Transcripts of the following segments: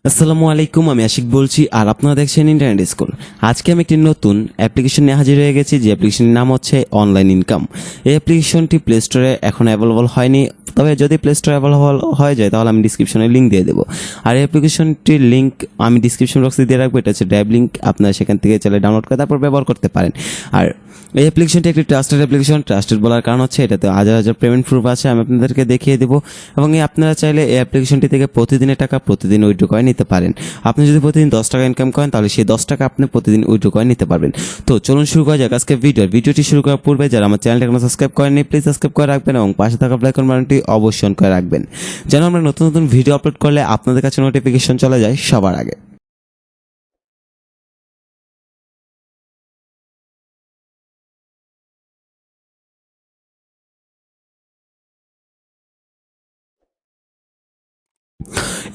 আসসালামু আলাইকুম, আমি আশিক বলছি আর আপনারা দেখছেন ইন্টারনেট স্কুল। আজকে আমি একটি নতুন অ্যাপ্লিকেশন নিয়ে হাজির হয়ে গেছি, যে অ্যাপ্লিকেশনের নাম হচ্ছে অনলাইন ইনকাম। এই অ্যাপ্লিকেশনটি প্লে স্টোরে এখন অ্যাভেলেবল হয়নি, তবে যদি প্লে স্টোরে অ্যাভেলেবল হয়ে যায় তাহলে আমি ডিসক্রিপশনে লিঙ্ক দিয়ে দেবো। আর এই অ্যাপ্লিকেশনটির লিঙ্ক আমি ডিসক্রিপশন বক্সে দিয়ে রাখবো। এটা হচ্ছে ড্রাইভ লিঙ্ক, আপনারা সেখান থেকে চলে ডাউনলোড করে তারপর ব্যবহার করতে পারেন। আর এই অ্যাপ্লিকেশনটি একটি ট্রাস্টেড অ্যাপ্লিকেশন। ট্রাস্টেড বলার কারণ হচ্ছে এটাতে হাজার হাজার পেমেন্ট প্রুফ আছে, আমি আপনাদেরকে দেখিয়ে দেবো। এবং আপনারা চাইলে এই অ্যাপ্লিকেশনটি থেকে প্রতিদিনের টাকা প্রতিদিন উইথড্র করে নিতে পারেন। আপনি যদি প্রতিদিন 10 টাকা ইনকাম করেন তাহলে সেই 10 টাকা আপনি প্রতিদিন উইথড্র করে নিতে পারবেন। তো চলুন শুরু করা যাক আজকে ভিডিওটি শুরু করার পূর্বে যারা আমার চ্যানেলটা এখনো সাবস্ক্রাইব করেননি প্লিজ সাবস্ক্রাইব করে রাখবেন এবং পাশে থাকা বেল আইকন বাটনটি অবশ্যই অন করে রাখবেন, যেন আমরা নতুন নতুন ভিডিও আপলোড করলে আপনাদের কাছে নোটিফিকেশন চলে যায় সবার আগে।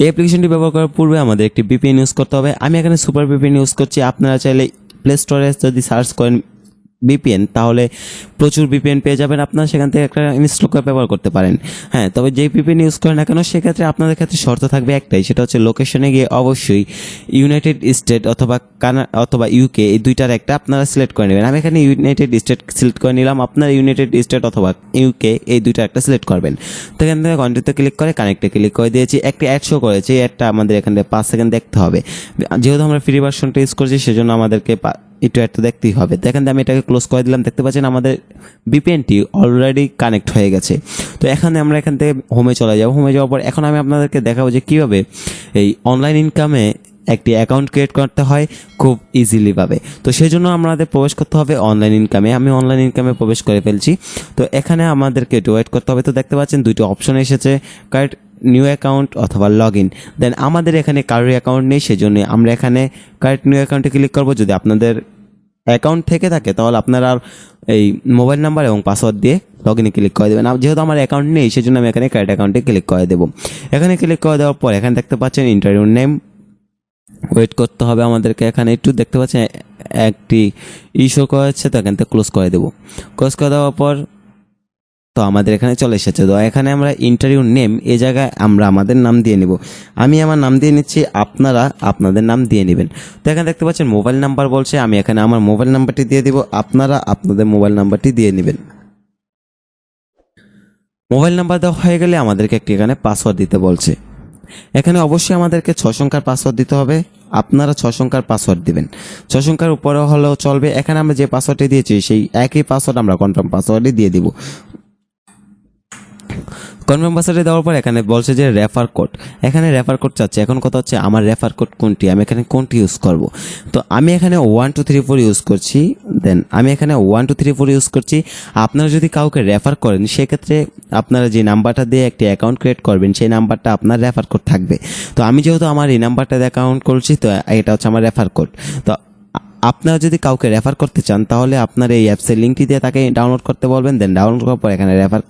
এই অ্যাপ্লিকেশনটি ব্যবহার করার পূর্বে আমাদের একটি ভিপিএন ইউজ করতে হবে। আমি এখানে সুপার ভিপিএন ইউজ করছি। আপনারা চাইলে প্লে স্টোরে যদি সার্চ করেন ভিপিএন তাহলে প্রচুর ভিপিএন পেয়ে যাবেন, আপনারা সেখান থেকে একটা ইনস্টল করে ব্যবহার করতে পারেন। হ্যাঁ, তবে যেই ভিপিএন ইউজ করেন না কেন সেক্ষেত্রে আপনাদের ক্ষেত্রে শর্ত থাকবে একটাই, সেটা হচ্ছে লোকেশনে গিয়ে অবশ্যই ইউনাইটেড স্টেট অথবা ইউকে এই দুইটার একটা আপনারা সিলেক্ট করে নেবেন। আমি এখানে ইউনাইটেড স্টেট সিলেক্ট করে নিলাম, আপনারা ইউনাইটেড স্টেট অথবা ইউকে এই দুইটা একটা সিলেক্ট করবেন। তো এখান থেকে কন্টিনিউতে ক্লিক করে কানেক্টে ক্লিক করে দিয়েছি। একটি অ্যাড শো করেছে, এই অ্যাডটা আমাদের এখানে 5 সেকেন্ড দেখতে হবে। যেহেতু আমরা ফ্রি ভার্সনটা ইউজ করছি সেজন্য আমাদেরকে একটু একটা দেখতেই হবে। তো এখান থেকে আমি এটাকে ক্লোজ করে দিলাম। দেখতে পাচ্ছেন আমাদের ভিপিএনটি অলরেডি কানেক্ট হয়ে গেছে। তো আমরা এখান থেকে হোমে চলে যাব। হোমে যাওয়ার পর এখন আমি আপনাদেরকে দেখাবো যে কীভাবে এই অনলাইন ইনকামে একটি অ্যাকাউন্ট ক্রিয়েট করতে হয় খুব ইজিলি ভাবে। তো সেই জন্য আমাদের প্রবেশ করতে হবে অনলাইন ইনকামে। আমি অনলাইন ইনকামে প্রবেশ করে ফেলছি। তো এখানে আমাদেরকে ওয়েট করতে হবে। তো দেখতে পাচ্ছেন দুটো অপশন এসেছে, কারেক্ট নিউ অ্যাকাউন্ট অথবা লগ ইন। দেন আমাদের এখানে কারোর অ্যাকাউন্ট নেই, সেজন্য আমরা এখানে কারেক্ট নিউ অ্যাকাউন্টে ক্লিক করবো। যদি আপনাদের অ্যাকাউন্ট থেকে থাকে তাহলে আপনারা এই মোবাইল নাম্বার এবং পাসওয়ার্ড দিয়ে লগ ইনে ক্লিক করে দেবেন। যেহেতু আমার অ্যাকাউন্ট নেই সেজন্য আমি এখানে কারেক্ট অ্যাকাউন্টে ক্লিক করে দেবো। এখানে ক্লিক করে দেওয়ার পর এখানে দেখতে পাচ্ছেন ইন্টারভিউ নেম, ওয়েট করতে হবে আমাদেরকে। এখানে একটু দেখতে পাচ্ছেন একটি ইস্যু করেছে, তো এখান থেকে ক্লোজ করে দেবো। ক্লোজ করে দেওয়ার পর তো আমাদের এখানে চলে এসেছে। তো এখানে আমরা ইন্টারভিউ নেম এই জায়গায় আমরা আমাদের নাম দিয়ে নিব। আমি আমার নাম দিয়ে নিচ্ছি, আপনারা আপনাদের নাম দিয়ে নেবেন। তো এখানে দেখতে পাচ্ছেন মোবাইল নাম্বার বলছে, আমি এখানে আমার মোবাইল নাম্বারটি দিয়ে দিব, আপনারা আপনাদের মোবাইল নাম্বারটি দিয়ে নেবেন। মোবাইল নাম্বার দেওয়া হয়ে গেলে আমাদেরকে একটি এখানে পাসওয়ার্ড দিতে বলছে। এখানে অবশ্যই আমাদেরকে 6 সংখ্যার পাসওয়ার্ড দিতে হবে। আপনারা 6 সংখ্যার পাসওয়ার্ড দিবেন, 6 সংখ্যার উপরে হলেও চলবে। এখানে আমরা যে পাসওয়ার্ডটি দিয়েছি সেই একই পাসওয়ার্ড আমরা কনফার্ম পাসওয়ার্ডই দিয়ে দিব। কনফার্ম পাসওয়ার্ডে দেওয়ার পর এখানে বলছে যে রেফার কোড, এখানে রেফার কোড চাচ্ছে। এখন কথা হচ্ছে আমার রেফার কোড কোনটি, আমি এখানে কোনটি ইউজ করব। তো আমি এখানে 1 2 3 4 ইউজ করছি। দেন আমি এখানে 1 2 3 4 ইউজ করছি। আপনারা যদি কাউকে রেফার করেন সেক্ষেত্রে আপনারা যে নাম্বারটা দিয়ে একটি অ্যাকাউন্ট ক্রিয়েট করবেন সেই নাম্বারটা আপনার রেফার কোড থাকবে। তো আমি যেহেতু আমার এই নাম্বারটা দিয়ে অ্যাকাউন্ট করছি তো এটা হচ্ছে আমার রেফার কোড। তো আপনারা যদি কাউকে রেফার করতে চান তাহলে আপনার এই অ্যাপসের লিঙ্কটি দিয়ে তাকে ডাউনলোড করতে বলবেন। দেন ডাউনলোড করার পর এখানে রেফার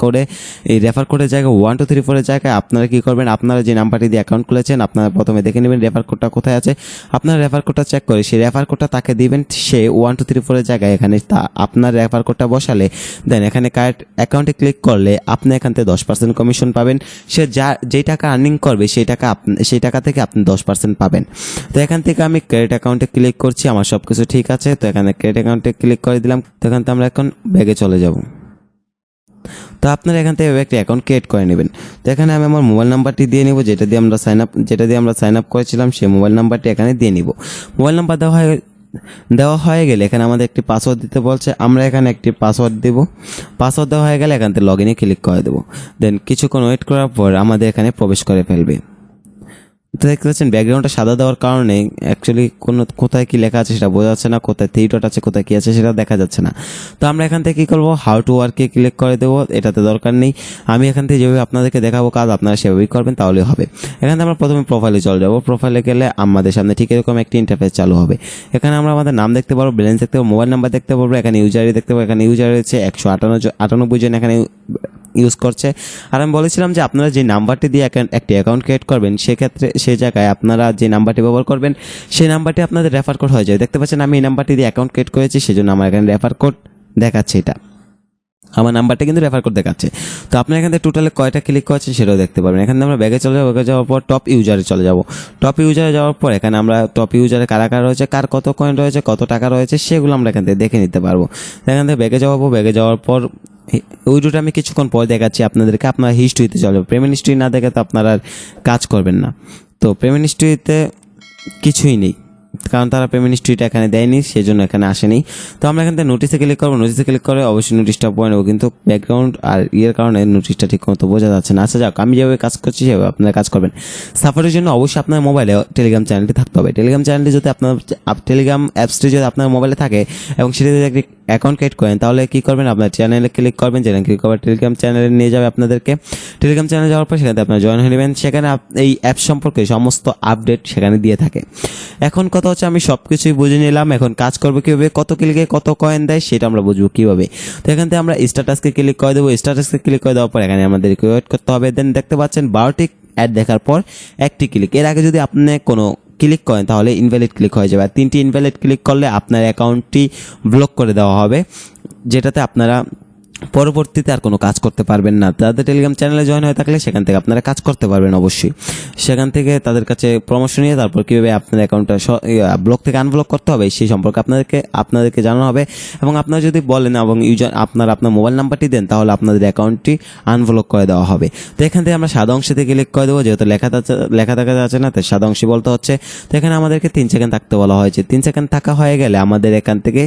কোডের জায়গায় 1 2 3 4 এর জায়গায় আপনারা কি করবেন, আপনারা যে নাম্বারটি দিয়ে অ্যাকাউন্ট খুলেছেন আপনারা প্রথমে দেখে নেবেন রেফার কোডটা কোথায় আছে। আপনারা রেফার কোডটা চেক করে সেই রেফার কোডটা তাকে দিবেন। সে 1 2 3 4 এর জায়গায় এখানে আপনার রেফার কোডটা বসালে দেন এখানে কারেক্ট অ্যাকাউন্টে ক্লিক করলে আপনি এখান থেকে 10% কমিশন পাবেন। সে যেই টাকা আর্নিং করবে সেই টাকা থেকে আপনি 10% পাবেন। তো এখান থেকে আমি ক্রেডিট অ্যাকাউন্টে ক্লিক করছি, আমার সব কিছু ঠিক আছে। তো এখানে ক্রেডিট অ্যাকাউন্টে ক্লিক করে দিলাম। তো এখান থেকে আমরা এখন ব্যাগে চলে যাব। তো আপনারা এখান থেকে একটা অ্যাকাউন্ট ক্রিয়েট করে নেবেন। তো এখানে আমি আমার মোবাইল নাম্বারটি দিয়ে নিব, যেটা দিয়ে আমরা সাইন আপ করেছিলাম সেই মোবাইল নাম্বারটি এখানে দিয়ে নিব। মোবাইল নাম্বার দেওয়া হয়ে গেলে এখানে আমাদের একটি পাসওয়ার্ড দিতে বলছে, আমরা এখানে একটি পাসওয়ার্ড দেব। পাসওয়ার্ড দেওয়া হয়ে গেলে এখান থেকে লগ ইনে ক্লিক করে দেবো। দেন কিছুক্ষণ ওয়েট করার পর আমাদের এখানে প্রবেশ করে ফেলবে। তো দেখতে পাচ্ছেন ব্যাকগ্রাউন্ডটা সাদা দেওয়ার কারণে অ্যাকচুয়ালি কোথায় কি লেখা আছে সেটা বোঝা যাচ্ছে না, কোথায় 3 ডট আছে কোথায় কি আছে সেটা দেখা যাচ্ছে না। তো আমরা এখান থেকে কি করব, হাউ টু ওয়ার্কে ক্লিক করে দেবো। এটাতে দরকার নেই, আমি এখান থেকে যেভাবে আপনাদেরকে দেখাবো কাজ আপনারা সেভাবেই করবেন তাহলে হবে। এখান থেকে আমরা প্রথমে প্রোফাইলে চলে যাবো। প্রোফাইলে গেলে আমাদের সামনে ঠিক এরকম একটি ইন্টারফেস চালু হবে। এখানে আমরা আমাদের নাম দেখতে পারবো, ব্যালেন্স দেখতে পাবো, মোবাইল নাম্বার দেখতে পারবো, এখানে ইউজারই দেখতে পাবো। এখানে ইউজার রয়েছে 198 জন এখানে ইউজ করছে। আর আমি বলেছিলাম যে আপনারা যে নাম্বারটি দিয়ে একটি অ্যাকাউন্ট ক্রিয়েট করবেন সেক্ষেত্রে সেই জায়গায় আপনারা যে নাম্বারটি ব্যবহার করবেন সেই নাম্বারটি আপনাদের রেফার কোড হয়ে যায়। দেখতে পাচ্ছেন আমি এই নাম্বারটি দিয়ে অ্যাকাউন্ট ক্রিয়েট করেছি সেজন্য আমার এখানে রেফার কোড দেখাচ্ছে এটা। আমার নাম্বারটা কিন্তু রেফার কোড দেখাচ্ছে। তো আপনি এখান থেকে টোটালে কয়টা ক্লিক করেছেন সেটাও দেখতে পারবেন। এখানে আমরা ব্যাগে চলে যাবো, ব্যাগে যাওয়ার পর টপ ইউজারে চলে যাব। টপ ইউজারে যাওয়ার পর এখানে আমরা টপ ইউজারে কারা কারা রয়েছে, কার কত কয়েন রয়েছে, কত টাকা রয়েছে, সেগুলো আমরা এখান থেকে দেখে নিতে পারবো। এখান থেকে ব্যাগে যাবো, ব্যাগে যাওয়ার পর উইড্রোটা আমি কিছুক্ষণ পর দেখাচ্ছি আপনাদেরকে। আপনার হিস্ট্রিতে চলে যাবো। পেমেন্ট হিস্ট্রি না দেখে তো আপনারা আর কাজ করবেন না। তো পেমেন্ট হিস্ট্রিতে কিছুই নেই, কারণ তারা পেমেন্ট হিস্ট্রিটা এখানে দেয়নি, সেই জন্য এখানে আসেনি। তো আমরা এখান থেকে নোটিসে ক্লিক করবো। নোটিসে ক্লিক করে অবশ্যই নোটিশটা পড়ে নেবো, কিন্তু ব্যাকগ্রাউন্ড আর ইয়ের কারণে নোটিশটা ঠিক মতো বোঝা যাচ্ছে না। আচ্ছা যাক, আমি যেভাবে কাজ করছি সেভাবে আপনারা কাজ করবেন। সাফারির জন্য অবশ্যই আপনার মোবাইলে টেলিগ্রাম চ্যানেলটি থাকতে হবে। টেলিগ্রাম চ্যানেলটি যদি আপনার টেলিগ্রাম অ্যাপসটি যদি আপনার মোবাইলে থাকে এবং সেটি যদি একটি অ্যাকাউন্ট ক্রিয়েট করেন, তাহলে কী করবেন, আপনার চ্যানেলে ক্লিক করবেন। চ্যানেল ক্লিক করবেন, টেলিগ্রাম চ্যানেলে নিয়ে যাবে আপনাদেরকে। টেলিগ্রাম চ্যানেলে যাওয়ার পর সেখানে আপনারা জয়েন হয়ে নেবেন। সেখানে এই অ্যাপ সম্পর্কে সমস্ত আপডেট সেখানে দিয়ে থাকে। এখন কথা হচ্ছে, আমি সব কিছুই বুঝে নিলাম, এখন কাজ করবো কীভাবে, কত ক্লিকে কত কয়েন দেয় সেটা আমরা বুঝবো কীভাবে। তো এখান থেকে আমরা স্ট্যাটাসকে ক্লিক করে দেবো। স্ট্যাটাসকে ক্লিক করে দেওয়ার পর এখানে আমাদেরকে ওয়েট করতে হবে। দেন দেখতে পাচ্ছেন 12টি অ্যাড দেখার পর একটি ক্লিক। এর আগে যদি আপনি কোনো ক্লিক করেন তাহলে ইনভ্যালিড ক্লিক হয়ে যাবে। আর 3টি ইনভ্যালিড ক্লিক করলে আপনার অ্যাকাউন্টটি ব্লক করে দেওয়া হবে, যেটাতে আপনারা পরবর্তীতে আর কোনো কাজ করতে পারবেন না। তাদের টেলিগ্রাম চ্যানেলে জয়েন হয়ে থাকলে সেখান থেকে আপনারা কাজ করতে পারবেন অবশ্যই। সেখান থেকে তাদের কাছে পরামর্শ নিয়ে তারপর কীভাবে আপনার অ্যাকাউন্টটা ব্লক থেকে আনব্লক করতে হবে সেই সম্পর্কে আপনাদেরকে জানানো হবে। এবং আপনারা যদি বলেন এবং আপনার মোবাইল নাম্বারটি দেন, তাহলে আপনাদের অ্যাকাউন্টটি আনব্লক করে দেওয়া হবে। তো এখান থেকে আমরা সাদা অংশতে ক্লিক করে দেবো, যেহেতু লেখা থাকা যাচ্ছে না, তাই সাদা অংশে বলতে হচ্ছে। তো এখানে আমাদেরকে 3 সেকেন্ড থাকতে বলা হয়েছে। 3 সেকেন্ড থাকা হয়ে গেলে আমাদের এখান থেকে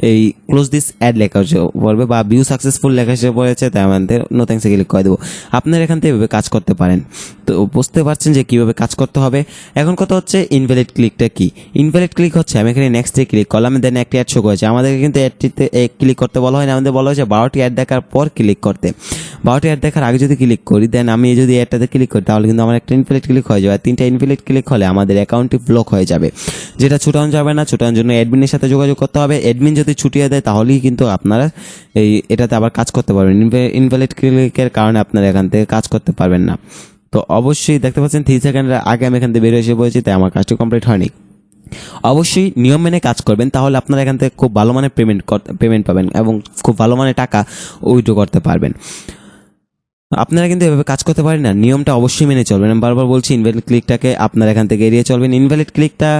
এই ক্লোজ দিস অ্যাড লেখা পড়বে বা ভিউ সাকসেসফুল লেখা এসে পড়েছে, তাই আমাদের নো থ্যাঙ্কসে ক্লিক করে দেবো। আপনারা এখান থেকে এভাবে কাজ করতে পারেন। তো বুঝতে পারছেন যে কীভাবে কাজ করতে হবে। এখন কথা হচ্ছে ইনভ্যালিড ক্লিকটা কি। ইনভ্যালিড ক্লিক হচ্ছে, আমি এখানে নেক্সটে ক্লিক করলাম, দেন একটি অ্যাড শো করেছে। আমাদেরকে কিন্তু অ্যাডটিতে ক্লিক করতে বলা হয় না, আমাদের বলা হয়েছে 12টি অ্যাড দেখার পর ক্লিক করতে। 12টি অ্যাড দেখার আগে যদি ক্লিক করি, দেন আমি যদি অ্যাডটাতে ক্লিক করি, তাহলে কিন্তু আমার একটা ইনভ্যালিড ক্লিক হয়ে যাবে। আর 3টা ইনভ্যালিড ক্লিক হলে আমাদের অ্যাকাউন্টটি ব্লক হয়ে যাবে, যেটা ছুটানো যাবে না। ছুটানোর জন্য অ্যাডমিনের সাথে যোগাযোগ করতে হবে। অ্যাডমিন যদি ছুটিয়ে দেয়, তাহলেই কিন্তু আপনারা এটাতে আবার কাজ করতে পারবেন। ইনভ্যালিড ক্লিকের কারণে আপনারা এখান থেকে কাজ করতে পারবেন না। তো অবশ্যই দেখতে পাচ্ছেন 3 সেকেন্ডের আগে আমি এখান থেকে বেরিয়ে এসে পড়েছি, তাই আমার কাজটি কমপ্লিট হয়নি। অবশ্যই নিয়ম মেনে কাজ করবেন, তাহলে আপনারা এখান থেকে খুব ভালো মানের পেমেন্ট পাবেন এবং খুব ভালো মানের টাকা উইথড্র করতে পারবেন। আপনারা কিন্তু এভাবে কাজ করতে পারেন না, নিয়মটা অবশ্যই মেনে চলবেন। আমি বারবার বলছি, ইনভ্যালিড ক্লিকটাকে আপনারা এখান থেকে এড়িয়ে চলবেন। ইনভ্যালিড ক্লিকটা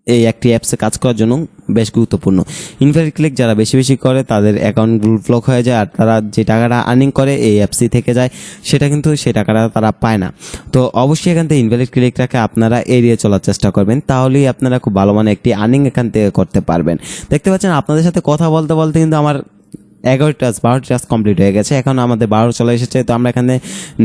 এই একটি অ্যাপসে কাজ করার জন্য বেশ গুরুত্বপূর্ণ। ইনভ্যালিড ক্লিক যারা বেশি বেশি করে তাদের অ্যাকাউন্ট ব্লক হয়ে যায়, আর তারা যে টাকাটা আর্নিং করে এই অ্যাপসই থেকে যায়, সেটা কিন্তু সেই টাকাটা তারা পায় না। তো অবশ্যই এখান থেকে ইনভ্যালিড ক্লিকটাকে আপনারা এড়িয়ে চলার চেষ্টা করবেন, তাহলেই আপনারা খুব ভালো মানে একটি আর্নিং এখান থেকে করতে পারবেন। দেখতে পাচ্ছেন আপনাদের সাথে কথা বলতে বলতে কিন্তু আমার 12টি টাস্ক কমপ্লিট হয়ে গেছে। এখন আমাদের 12 চলে এসেছে। তো আমরা এখানে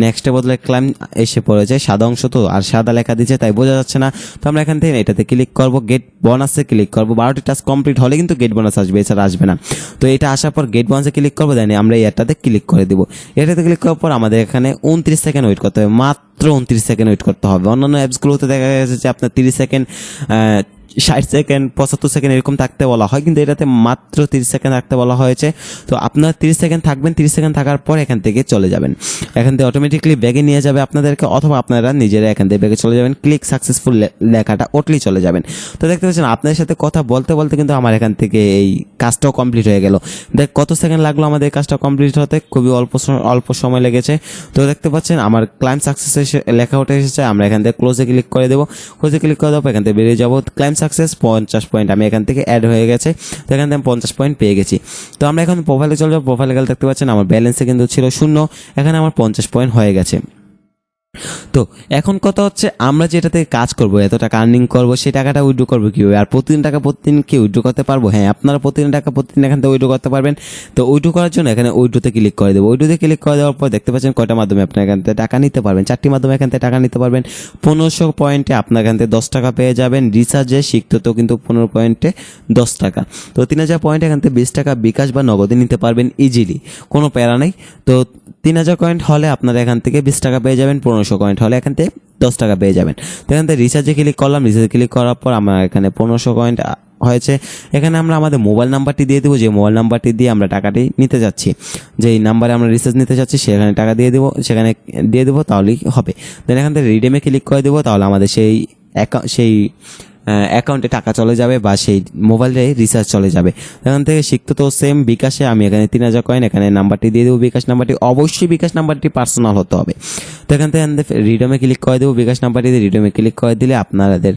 নেক্সটে বদলে ক্লাইম এসে পড়েছে, সাদা অংশ তো, আর সাদা লেখা দিচ্ছে তাই বোঝা যাচ্ছে না। তো আমরা এখান থেকে এটাতে ক্লিক করবো, গেট বোনাসে ক্লিক করবো। 12টি টাস্ক কমপ্লিট হলে কিন্তু গেট বোনাস আসবে, এছাড়া আসবে না। তো এটা আসার পর গেট বোনাসে ক্লিক করবো, দেন আমরা এটাতে ক্লিক করে দেবো। এটাতে ক্লিক করার পর আমাদের এখানে 29 সেকেন্ড ওয়েট করতে হবে, মাত্র 29 সেকেন্ড ওয়েট করতে হবে। অন্যান্য অ্যাপসগুলোতে দেখা গেছে যে আপনার 30 সেকেন্ড 60 সেকেন্ড 75 সেকেন্ড এরকম থাকতে বলা হয়, কিন্তু এটাতে মাত্র 30 সেকেন্ড থাকতে বলা হয়েছে। তো আপনার 30 সেকেন্ড থাকবেন, 30 সেকেন্ড থাকার পর এখান থেকে চলে যাবেন। এখান থেকে অটোমেটিকলি ব্যাগে নিয়ে যাবে আপনাদেরকে, অথবা আপনারা নিজেরা এখান থেকে ব্যাগে চলে যাবেন। ক্লিক সাকসেসফুল লেখাটা ওটলি চলে যাবেন। তো দেখতে পাচ্ছেন আপনাদের সাথে কথা বলতে বলতে কিন্তু আমার এখান থেকে এই কাজটাও কমপ্লিট হয়ে গেল। কত সেকেন্ড লাগলো আমাদের কাজটা কমপ্লিট হতে, খুবই অল্প সময় লেগেছে। তো দেখতে পাচ্ছেন আমার ক্লাইম সাকসেস লেখা উঠে এসেছে। আমরা এখান থেকে ক্লোজে ক্লিক করে দেবো। ক্লোজে ক্লিক করে দেবো, এখান থেকে বেরিয়ে যাবো। ক্লাইম সাকসেস 50 পয়েন্ট আমি এখান থেকে অ্যাড হয়ে গেছে। তো এখান থেকে আমি 50 পয়েন্ট পেয়ে গেছি। তো আমরা এখন প্রোফাইলে চলে যাবো। প্রোফাইলে গেলে দেখতে পাচ্ছেন আমার ব্যালেন্সে কিন্তু ছিল 0, এখানে আমার 50 পয়েন্ট হয়ে গেছে। তো এখন কথা হচ্ছে, আমরা যেটাতে কাজ করব, এত টাকা আর্নিং করবো, সেই টাকাটা উইথড্র করবো কীভাবে, আর প্রতিদিন টাকা প্রতিদিন কি উইথড্র করতে পারবো? হ্যাঁ, আপনারা প্রতিদিন টাকা প্রতিদিন এখান থেকে উইথড্র করতে পারবেন। তো উইথড্র করার জন্য এখানে উইথড্রতে ক্লিক করে দেবো। উইথড্রতে ক্লিক করে দেওয়ার পর দেখতে পাচ্ছেন কয়টা মাধ্যমে আপনার এখান থেকে টাকা নিতে পারবেন। 4টি মাধ্যমে এখান থেকে টাকা নিতে পারবেন। 1500 পয়েন্টে আপনার এখান থেকে 10 টাকা পেয়ে যাবেন। রিচার্জে শিখতে তো কিন্তু 15 পয়েন্টে 10 টাকা। তো 3000 পয়েন্টে এখান থেকে 20 টাকা বিকাশ বা নগদে নিতে পারবেন ইজিলি, কোনো প্যারা নেই। তো 3000 পয়েন্ট হলে আপনারা এখান থেকে 20 টাকা পেয়ে যাবেন। 1500 পয়েন্ট হলে এখান থেকে 10 টাকা পেয়ে যাবেন। তো এখান থেকে রিচার্জে ক্লিক করলাম। রিচার্জে ক্লিক করার পর আমার এখানে 1500 পয়েন্ট হয়েছে। এখানে আমরা আমাদের মোবাইল নাম্বারটি দিয়ে দেবো, যে মোবাইল নাম্বারটি দিয়ে আমরা টাকাটি নিতে যাচ্ছি, যেই নাম্বারে আমরা রিচার্জ নিতে চাচ্ছি সেখানে টাকা দিয়ে দেবো, সেখানে দিয়ে দেবো, তাহলেই হবে। দেন এখান থেকে রিডেমে ক্লিক করে দেবো, তাহলে আমাদের সেই অ্যাকাউন্টে টাকা চলে যাবে বা সেই মোবাইলে রিচার্জ চলে যাবে। এখান থেকে শিখতে তো সেম বিকাশে আমি এখানে 3000 কয়েন এখানে নাম্বারটি দিয়ে দেবো। বিকাশ নাম্বারটি অবশ্যই বিকাশ নাম্বারটি পার্সোনাল হতে হবে। তো এখান থেকে রিডমে ক্লিক করে দেবো। বিকাশ নাম্বারটি দিয়ে রিডমে ক্লিক করে দিলে আপনাদের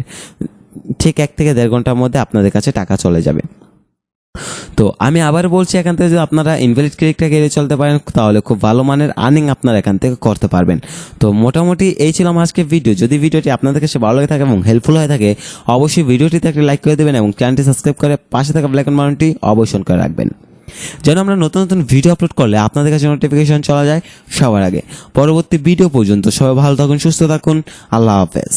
ঠিক 1 থেকে 1.5 ঘন্টার মধ্যে আপনাদের কাছে টাকা চলে যাবে। তো আমি আবার বলছি, এখান থেকে যদি আপনারা ইনভ্যালিড ক্লিকটা এড়িয়ে চলতে পারেন তাহলে খুব ভালো মানের আর্নিং আপনারা এখান থেকে করতে পারবেন। তো মোটামুটি এই ছিল আমার আজকে ভিডিও। যদি ভিডিওটি আপনাদের কাছে ভালো লাগে থাকে এবং হেল্পফুল হয়ে থাকে অবশ্যই ভিডিওটিতে একটা লাইক করে দেবেন এবং চ্যানেলটি সাবস্ক্রাইব করে পাশে থাকা বেল আইকন বাটনটি অবশ্যই অন করে রাখবেন, যেন আমরা নতুন নতুন ভিডিও আপলোড করলে আপনাদের কাছে নোটিফিকেশন চলে যায় সবার আগে। পরবর্তী ভিডিও পর্যন্ত সবাই ভালো থাকুন, সুস্থ থাকুন, আল্লাহ হাফেজ।